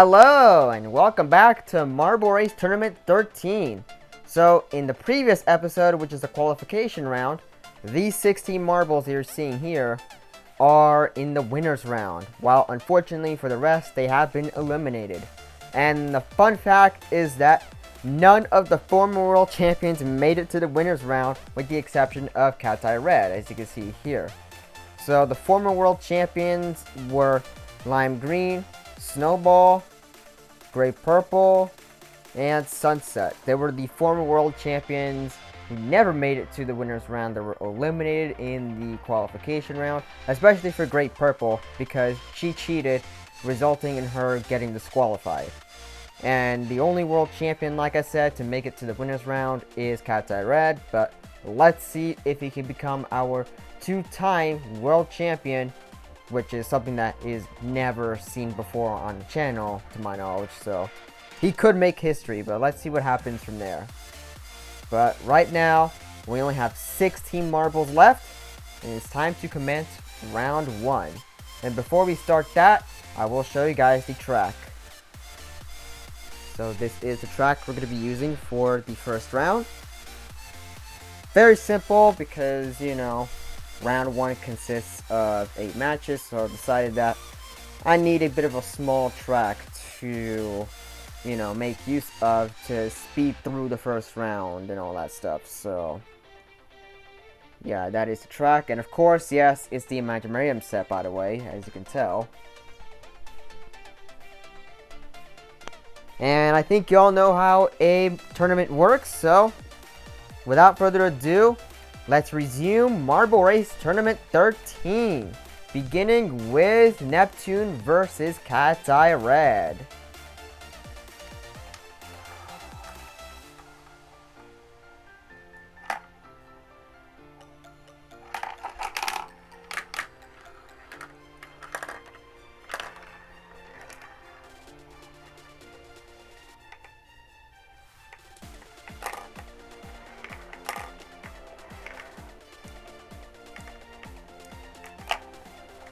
Hello and welcome back to Marble Race Tournament 13. So in the previous episode, which is the qualification round, these 16 marbles you're seeing here are in the winners round, while unfortunately for the rest they have been eliminated. And the fun fact is that none of the former world champions made it to the winners round, with the exception of Cat's Eye Red, as you can see here. So the former world champions were Lime Green, Snowball, Gray Purple, and Sunset. They were the former world champions who never made it to the winners round. They were eliminated in the qualification round, especially for Gray Purple because she cheated, resulting in her getting disqualified. And the only world champion, like I said, to make it to the winners round is Cat's Eye Red, but let's see if he can become our two-time world champion, which is something that is never seen before on the channel, to my knowledge. So he could make history, but let's see what happens from there. But right now, we only have 16 marbles left, and it's time to commence round 1. And before we start that, I will show you guys the track. So this is the track we're going to be using for the first round. Very simple because, you know, round 1 consists of 8 matches, so I decided that I need a bit of a small track to, you know, make use of to speed through the first round and all that stuff. So yeah, that is the track, and of course, yes, it's the Imaginarium set, by the way, as you can tell. And I think you all know how a tournament works, so without further ado, let's resume Marble Race Tournament 13, beginning with Neptune versus Cat's Eye Red.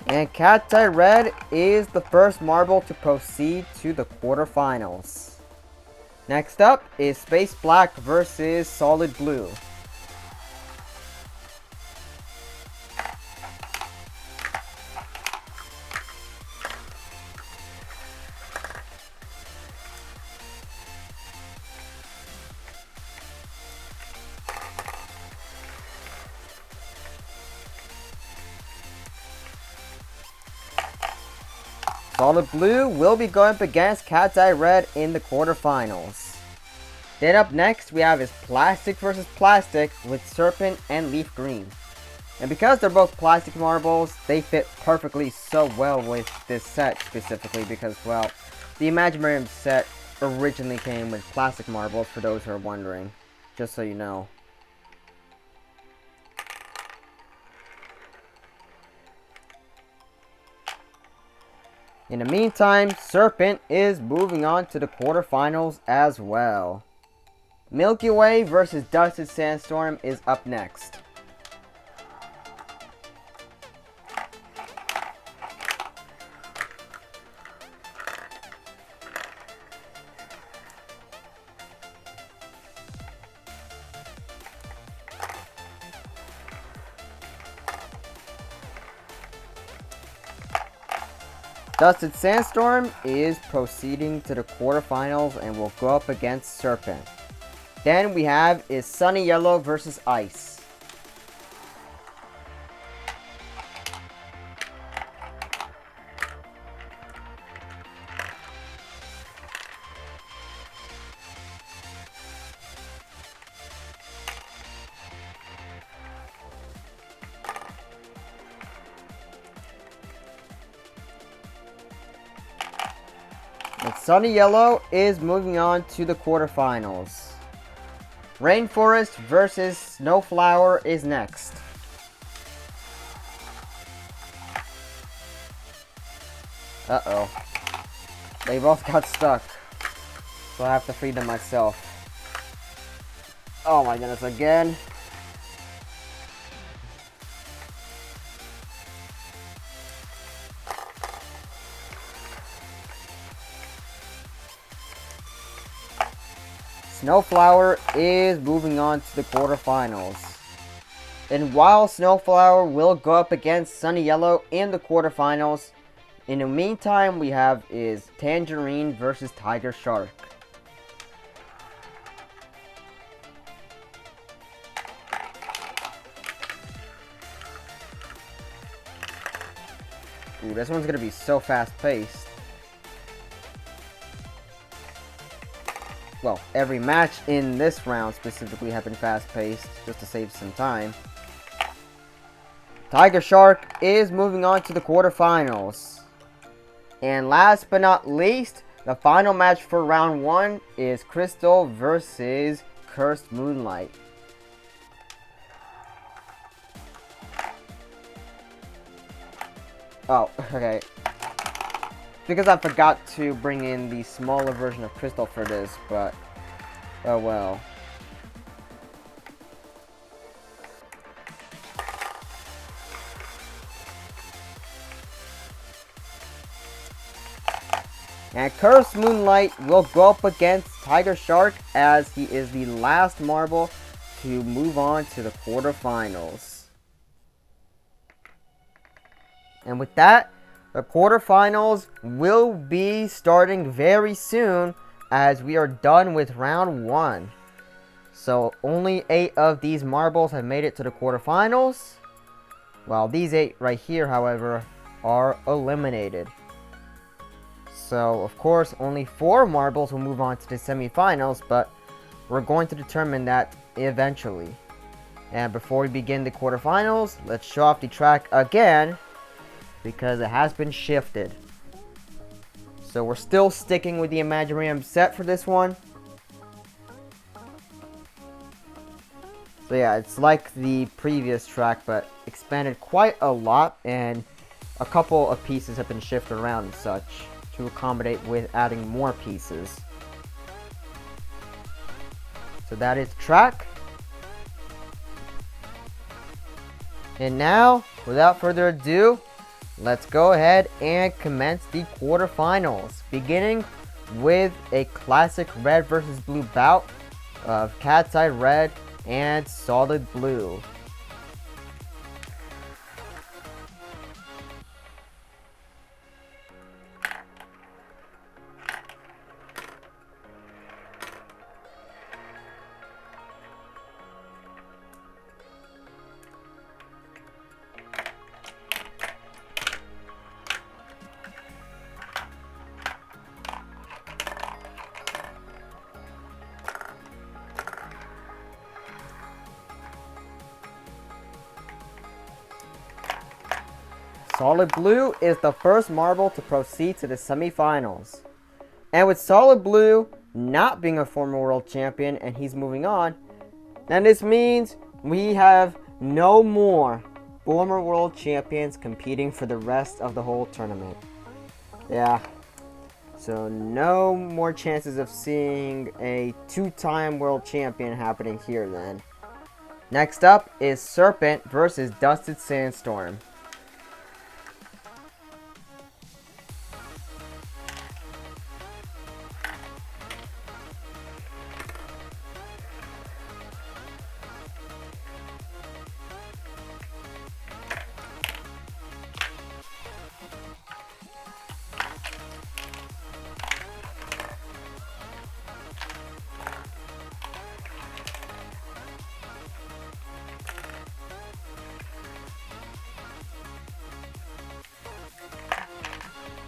And Cat's Eye Red is the first marble to proceed to the quarterfinals. Next up is Space Black versus Solid Blue. Solid Blue will be going up against Cat's Eye Red in the quarterfinals. Then up next we have is Plastic versus Plastic with Serpent and Leaf Green. And because they're both plastic marbles, they fit perfectly so well with this set specifically because, well, the Imaginarium set originally came with plastic marbles, for those who are wondering, just so you know. In the meantime, Serpent is moving on to the quarterfinals as well. Milky Way versus Dusted Sandstorm is up next. Dusted Sandstorm is proceeding to the quarterfinals and will go up against Serpent. Then we have is Sunny Yellow versus Ice. And Sunny Yellow is moving on to the quarterfinals. Rainforest versus Snowflower is next. Uh-oh. They both got stuck. So I have to free them myself. Oh my goodness, again. Snowflower is moving on to the quarterfinals. And while Snowflower will go up against Sunny Yellow in the quarterfinals, in the meantime we have is Tangerine versus Tiger Shark. Ooh, this one's gonna be so fast-paced. Well, every match in this round specifically have been fast-paced, just to save some time. Tiger Shark is moving on to the quarterfinals. And last but not least, the final match for round 1 is Crystal versus Cursed Moonlight. Oh, okay. Because I forgot to bring in the smaller version of Crystal for this, but oh well. And Cursed Moonlight will go up against Tiger Shark as he is the last marble to move on to the quarterfinals. And with that, the quarterfinals will be starting very soon as we are done with round 1. So only 8 of these marbles have made it to the quarterfinals, while these 8 right here, however, are eliminated. So of course only 4 marbles will move on to the semifinals, but we're going to determine that eventually. And before we begin the quarterfinals, let's show off the track again, because it has been shifted. So we're still sticking with the Imaginarium set for this one. So yeah, it's like the previous track, but expanded quite a lot, and a couple of pieces have been shifted around and such to accommodate with adding more pieces. So that is the track. And now, without further ado, let's go ahead and commence the quarterfinals, beginning with a classic red versus blue bout of Cat's Eye Red and Solid Blue. Solid Blue is the first marble to proceed to the semifinals. And with Solid Blue not being a former world champion and he's moving on, then this means we have no more former world champions competing for the rest of the whole tournament. Yeah, so no more chances of seeing a 2-time world champion happening here then. Next up is Serpent versus Dusted Sandstorm.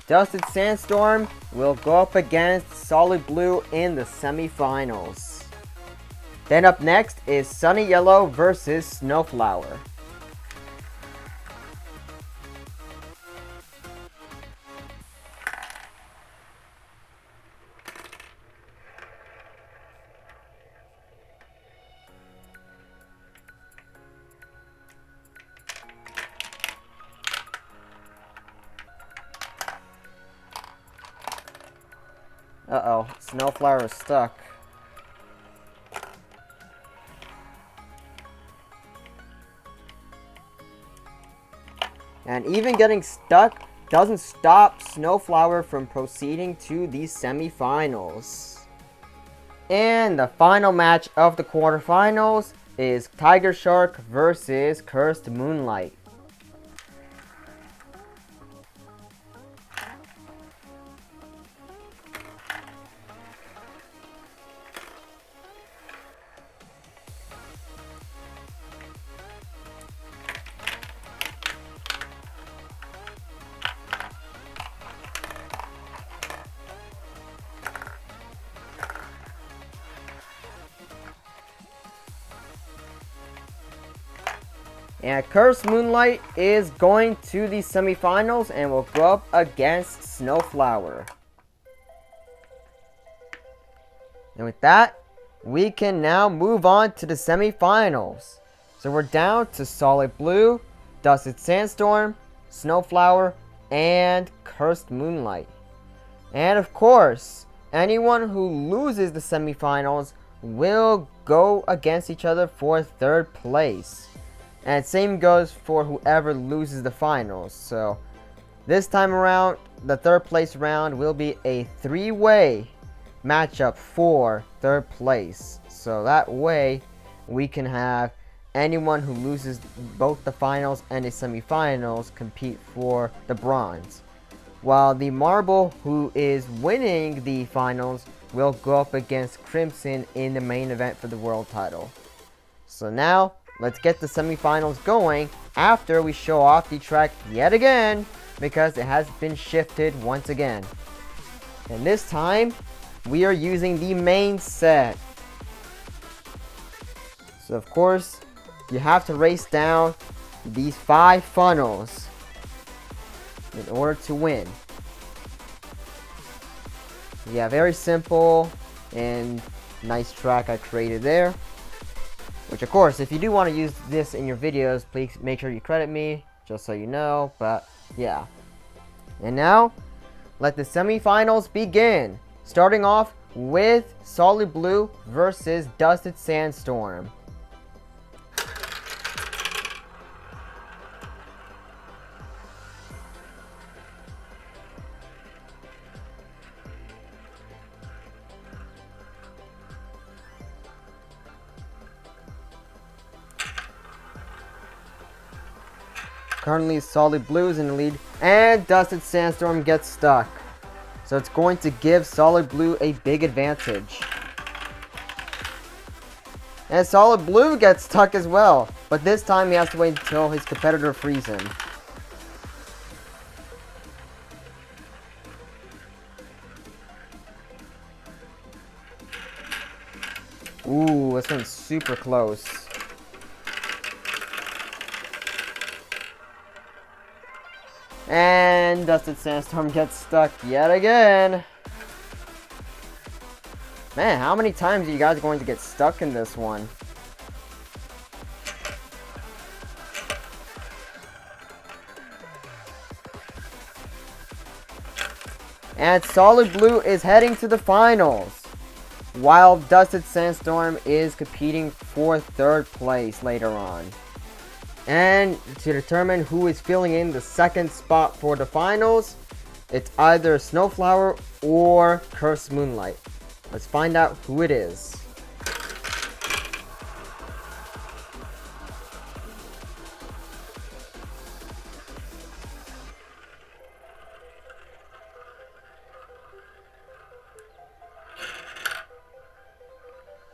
Dusted Sandstorm will go up against Solid Blue in the semifinals. Then up next is Sunny Yellow versus Snowflower. Uh-oh, Snowflower is stuck. And even getting stuck doesn't stop Snowflower from proceeding to the semifinals. And the final match of the quarterfinals is Tiger Shark versus Cursed Moonlight. And Cursed Moonlight is going to the semifinals and will go up against Snowflower. And with that, we can now move on to the semifinals. So we're down to Solid Blue, Dusted Sandstorm, Snowflower, and Cursed Moonlight. And of course, anyone who loses the semifinals will go against each other for third place. And same goes for whoever loses the finals. So this time around, the third place round will be a three-way matchup for third place. So that way we can have anyone who loses both the finals and the semifinals compete for the bronze. While the marble who is winning the finals will go up against Crimson in the main event for the world title. So now, let's get the semifinals going after we show off the track yet again, because it has been shifted once again. And this time, we are using the main set. So of course, you have to race down these 5 funnels in order to win. Yeah, very simple and nice track I created there. Which of course, if you do want to use this in your videos, please make sure you credit me, just so you know, but yeah. And now, let the semifinals begin. Starting off with Solid Blue versus Dusted Sandstorm. Currently, Solid Blue is in the lead, and Dusted Sandstorm gets stuck. So it's going to give Solid Blue a big advantage. And Solid Blue gets stuck as well, but this time he has to wait until his competitor frees him. Ooh, this one's super close. And Dusted Sandstorm gets stuck yet again. Man, how many times are you guys going to get stuck in this one? And Solid Blue is heading to the finals, while Dusted Sandstorm is competing for third place later on. And to determine who is filling in the second spot for the finals, it's either Snowflower or Cursed Moonlight. Let's find out who it is.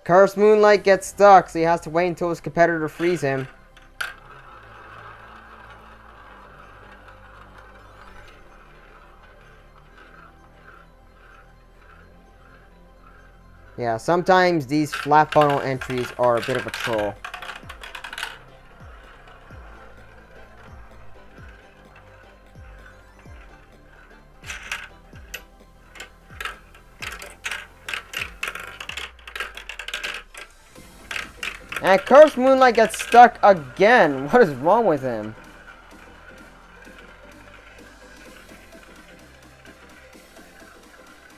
Cursed Moonlight gets stuck, so he has to wait until his competitor frees him. Yeah, sometimes these flat funnel entries are a bit of a troll. And Cursed Moonlight gets stuck again. What is wrong with him?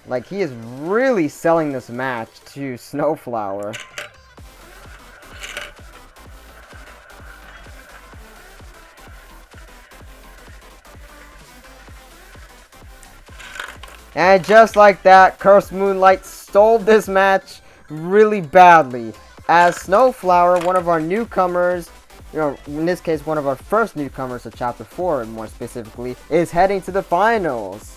Like, he is really selling this match to Snowflower. And just like that, Cursed Moonlight stole this match really badly. As Snowflower, one of our newcomers, in this case, one of our first newcomers to Chapter 4, more specifically, is heading to the finals.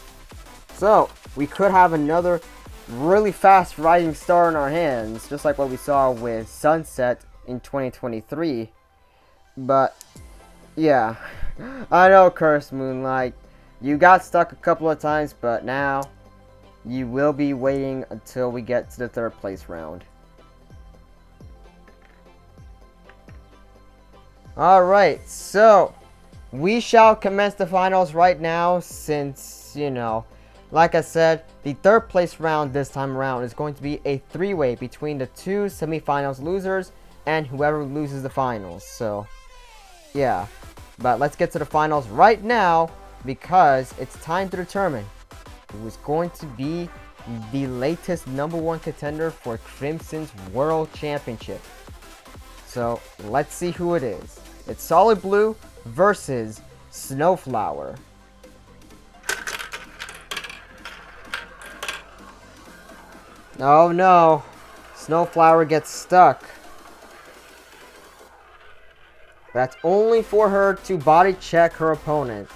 So, we could have another really fast rising star in our hands, just like what we saw with Sunset in 2023. But, yeah. I know, Cursed Moonlight. You got stuck a couple of times, but now you will be waiting until we get to the third place round. Alright, so we shall commence the finals right now since, like I said, the third place round this time around is going to be a three-way between the two semifinals losers and whoever loses the finals. So, yeah. But let's get to the finals right now because it's time to determine who is going to be the latest #1 contender for Crimson's World Championship. So, let's see who it is. It's Solid Blue versus Snowflower. Oh no, Snowflower gets stuck. That's only for her to body check her opponent.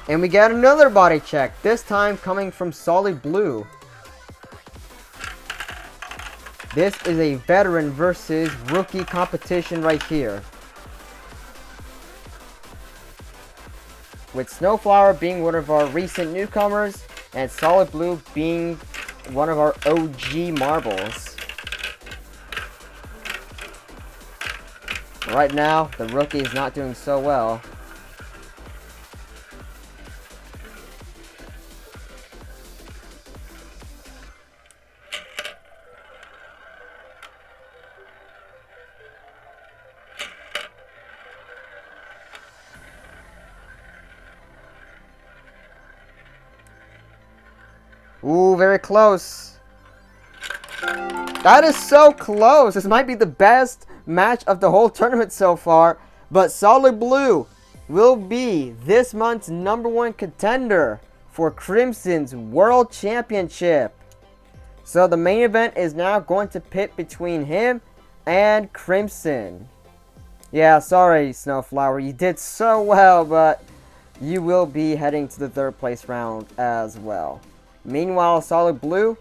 And we get another body check, this time coming from Solid Blue. This is a veteran versus rookie competition right here. With Snowflower being one of our recent newcomers, and Solid Blue being one of our OG marbles. Right now, the rookie is not doing so well. Ooh, very close. That is so close. This might be the best match of the whole tournament so far. But Solid Blue will be this month's #1 contender for Crimson's World Championship. So the main event is now going to pit between him and Crimson. Yeah, sorry, Snowflower. You did so well, but you will be heading to the third place round as well. Meanwhile, Solid Blue,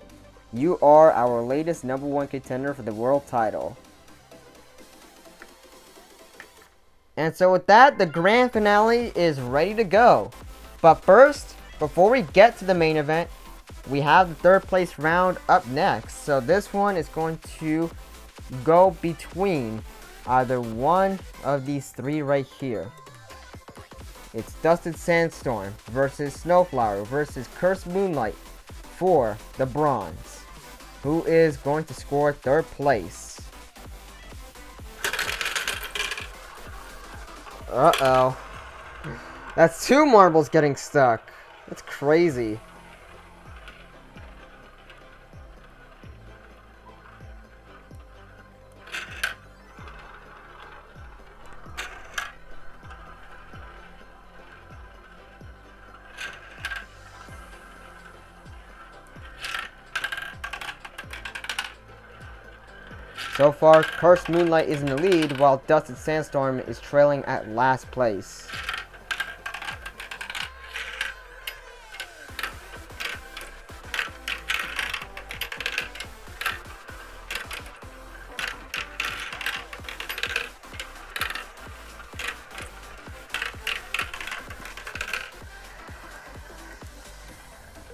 you are our latest #1 contender for the world title. And so with that, the grand finale is ready to go. But first, before we get to the main event, we have the third place round up next. So this one is going to go between either one of these three right here. It's Dusted Sandstorm versus Snowflower versus Cursed Moonlight for the bronze. Who is going to score third place? Uh-oh. That's two marbles getting stuck. That's crazy. So far, Cursed Moonlight is in the lead, while Dusted Sandstorm is trailing at last place.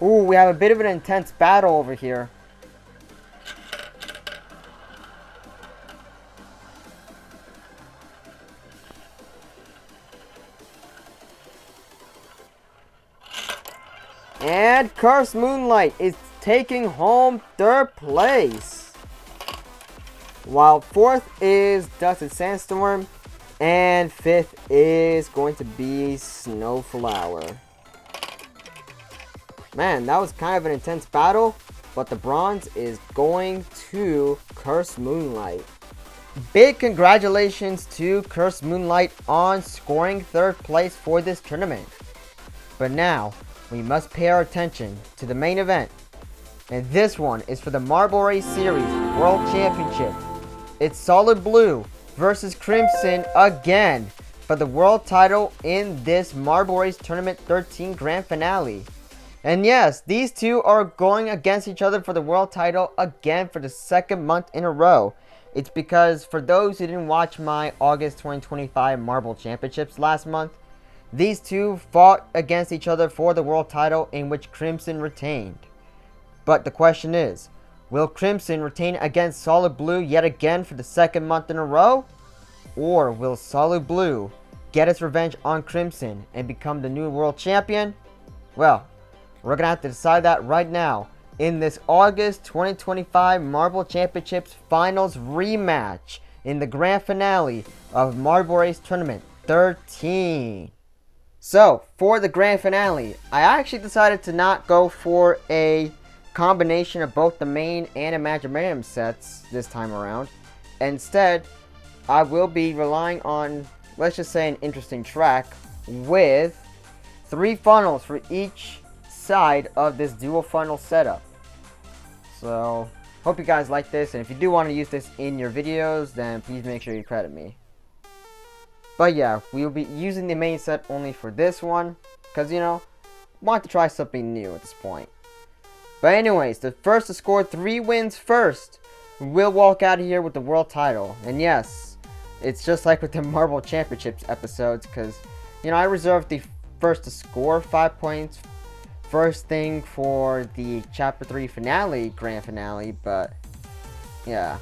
Ooh, we have a bit of an intense battle over here. And Cursed Moonlight is taking home third place. While fourth is Dusted Sandstorm. And fifth is going to be Snowflower. Man, that was kind of an intense battle. But the bronze is going to Cursed Moonlight. big congratulations to Cursed Moonlight on scoring 3rd place for this tournament. But now, we must pay our attention to the main event. And this one is for the Marble Race Series World Championship. It's Solid Blue versus Crimson again for the world title in this Marble Race Tournament 13 Grand Finale. And yes, these two are going against each other for the world title again for the 2nd month in a row. It's because for those who didn't watch my August 2025 Marble Championships last month, these two fought against each other for the world title in which Crimson retained. But the question is, will Crimson retain against Solid Blue yet again for the 2nd month in a row? Or will Solid Blue get its revenge on Crimson and become the new world champion? Well, we're going to have to decide that right now in this August 2025 Marble Championships Finals rematch in the grand finale of Marble Race Tournament 13. So, for the grand finale, I actually decided to not go for a combination of both the main and Imaginarium sets this time around. Instead, I will be relying on, let's just say, an interesting track with 3 funnels for each side of this dual funnel setup. So, hope you guys like this, and if you do want to use this in your videos, then please make sure you credit me. But yeah, we will be using the main set only for this one, because, you know, want to try something new at this point. But anyways, the first to score 3 wins first will walk out of here with the world title. And yes, it's just like with the Marble Championships episodes, because, you know, I reserved the first to score 5 points first thing for the Chapter 3 finale, grand finale, but yeah.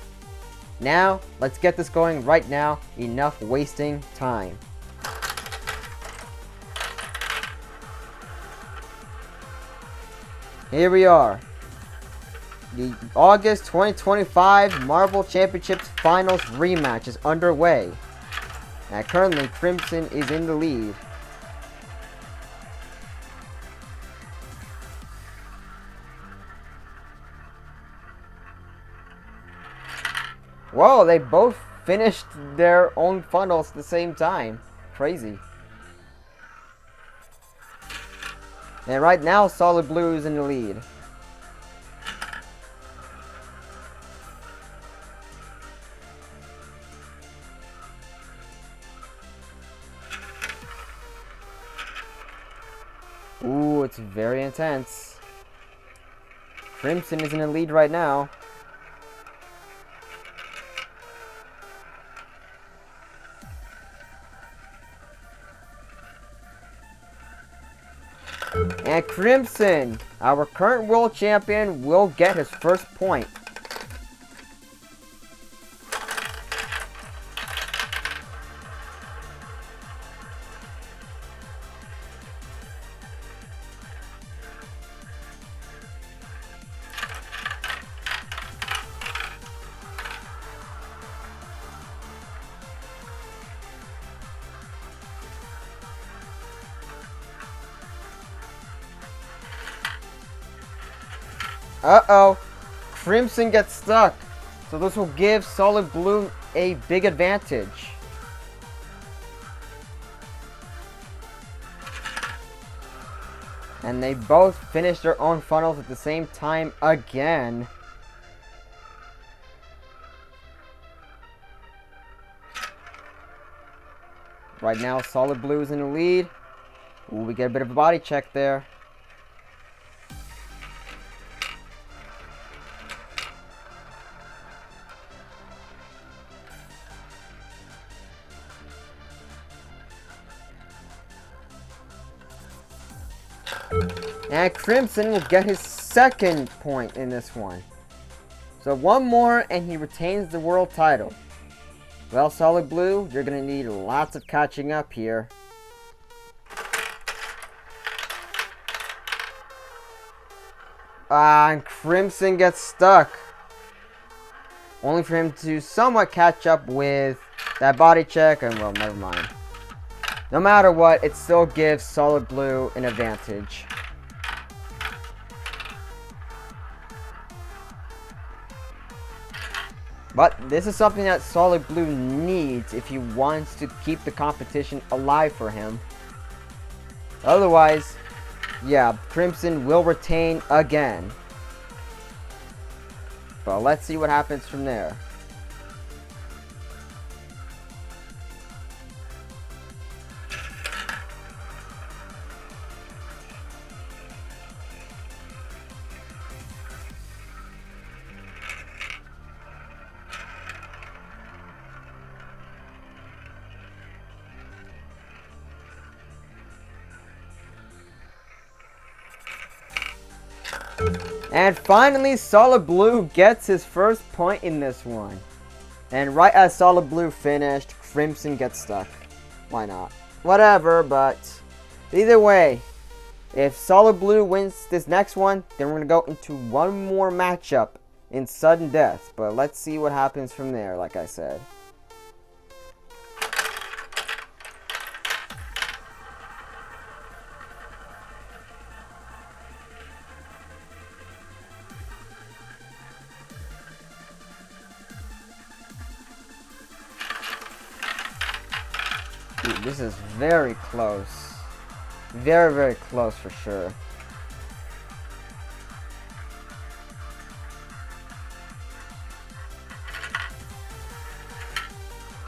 Now, let's get this going right now. Enough wasting time. Here we are. The August 2025 Marble Championships Finals rematch is underway. Now, currently, Crimson is in the lead. Whoa, they both finished their own funnels at the same time. Crazy. And right now, Solid Blue is in the lead. Ooh, it's very intense. Crimson is in the lead right now. And Crimson, our current world champion, will get his first point. Uh-oh. Crimson gets stuck. So this will give Solid Blue a big advantage. And they both finish their own funnels at the same time again. Right now, Solid Blue is in the lead. Ooh, we get a bit of a body check there. And Crimson will get his second point in this one. So one more and he retains the world title. Well, Solid Blue, you're going to need lots of catching up here. And Crimson gets stuck. Only for him to somewhat catch up with that body check, and well, never mind. No matter what, it still gives Solid Blue an advantage. But this is something that Solid Blue needs if he wants to keep the competition alive for him. Otherwise, yeah, Crimson will retain again. But let's see what happens from there. And finally, Solid Blue gets his first point in this one. And right as Solid Blue finished, Crimson gets stuck. Why not? Whatever, but either way, if Solid Blue wins this next one, then we're going to go into one more matchup in sudden death. But let's see what happens from there, like I said. Dude, this is very close. Very, very close for sure.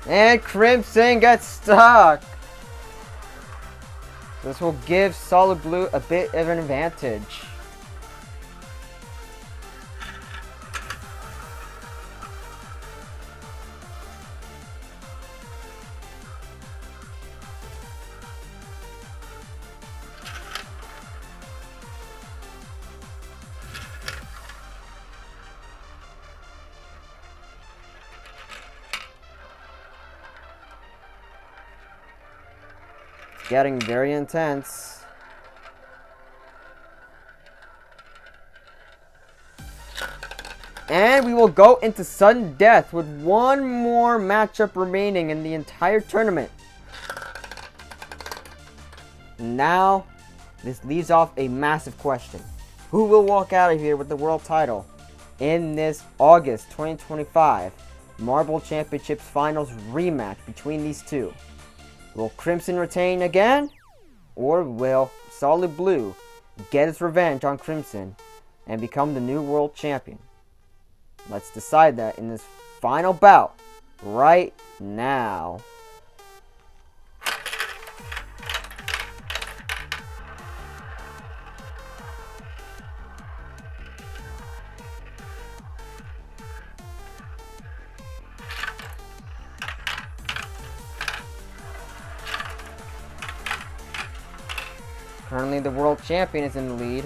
And Crimson gets stuck. This will give Solid Blue a bit of an advantage. Getting very intense. And we will go into sudden death with one more matchup remaining in the entire tournament. Now, this leaves off a massive question. Who will walk out of here with the world title in this August 2025 Marble Championships Finals rematch between these two? Will Crimson retain again? Or will Solid Blue get its revenge on Crimson and become the new world champion? Let's decide that in this final bout right now. Currently, the world champion is in the lead.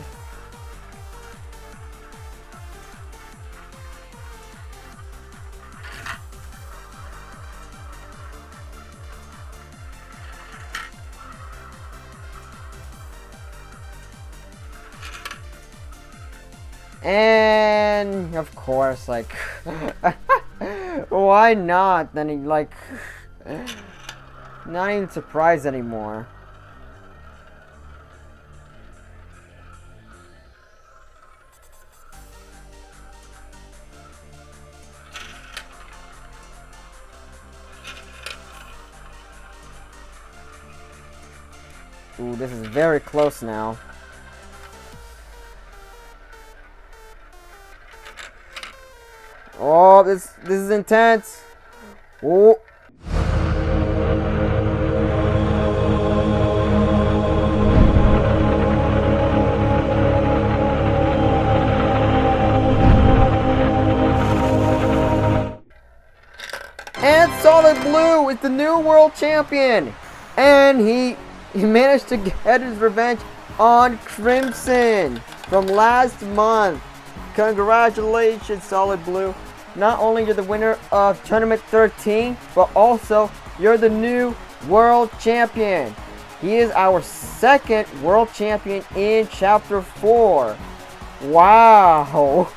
And of course, like, why not? Then he, like, not even surprised anymore. Ooh, this is very close now. Oh, this is intense. Oh. And Solid Blue is the new world champion. And he managed to get his revenge on Crimson from last month. Congratulations, Solid Blue. Not only you're the winner of Tournament 13, but also you're the new world champion. He is our second world champion in Chapter 4. Wow.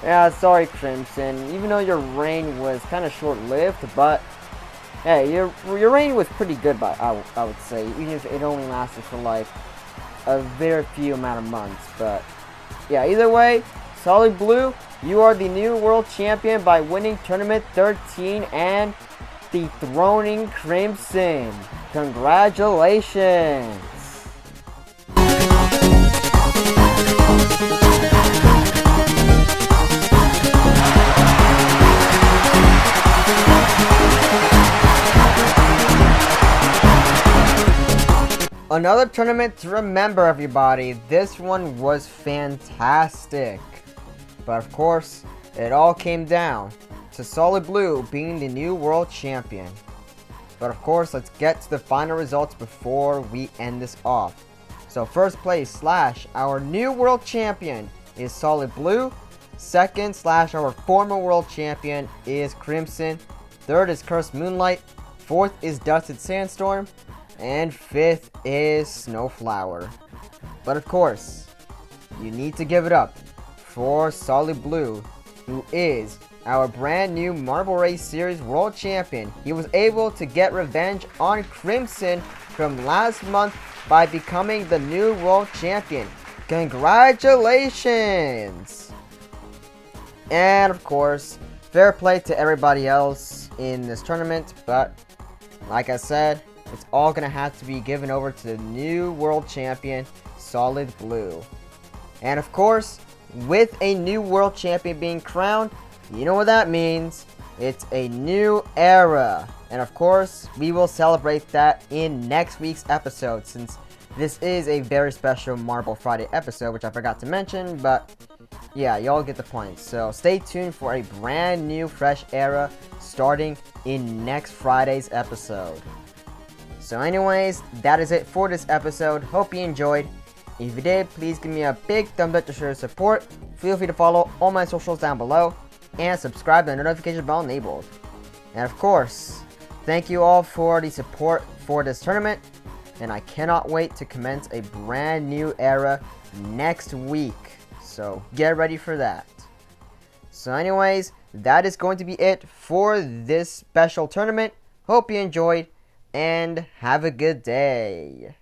Yeah, sorry, Crimson. Even though your reign was kind of short-lived, but hey, your reign was pretty good, but I would say, even if it only lasted for like a very few amount of months. But yeah, either way, Solid Blue, You are the new world champion by winning Tournament 13 and dethroning Crimson. Congratulations! Another tournament to remember, everybody. This one was fantastic. But of course, it all came down to Solid Blue being the new world champion. But of course, let's get to the final results before we end this off. So first place / our new world champion is Solid Blue. Second / our former world champion is Crimson. Third is Cursed Moonlight. Fourth is Dusted Sandstorm. And fifth is Snowflower. But of course, you need to give it up for Solid Blue, who is our brand new Marble Race Series World Champion. He was able to get revenge on Crimson from last month by becoming the new World Champion. Congratulations! And of course, fair play to everybody else in this tournament, but like I said, it's all going to have to be given over to the new world champion, Solid Blue. And of course, with a new world champion being crowned, you know what that means. It's a new era. And of course, we will celebrate that in next week's episode, since this is a very special Marble Friday episode, which I forgot to mention, but yeah, y'all get the point. So stay tuned for a brand new fresh era starting in next Friday's episode. So anyways, that is it for this episode. Hope you enjoyed. If you did, please give me a big thumbs up to show your support. Feel free to follow all my socials down below. And subscribe to the notification bell enabled. And of course, thank you all for the support for this tournament. And I cannot wait to commence a brand new era next week. So get ready for that. So anyways, that is going to be it for this special tournament. Hope you enjoyed. And have a good day.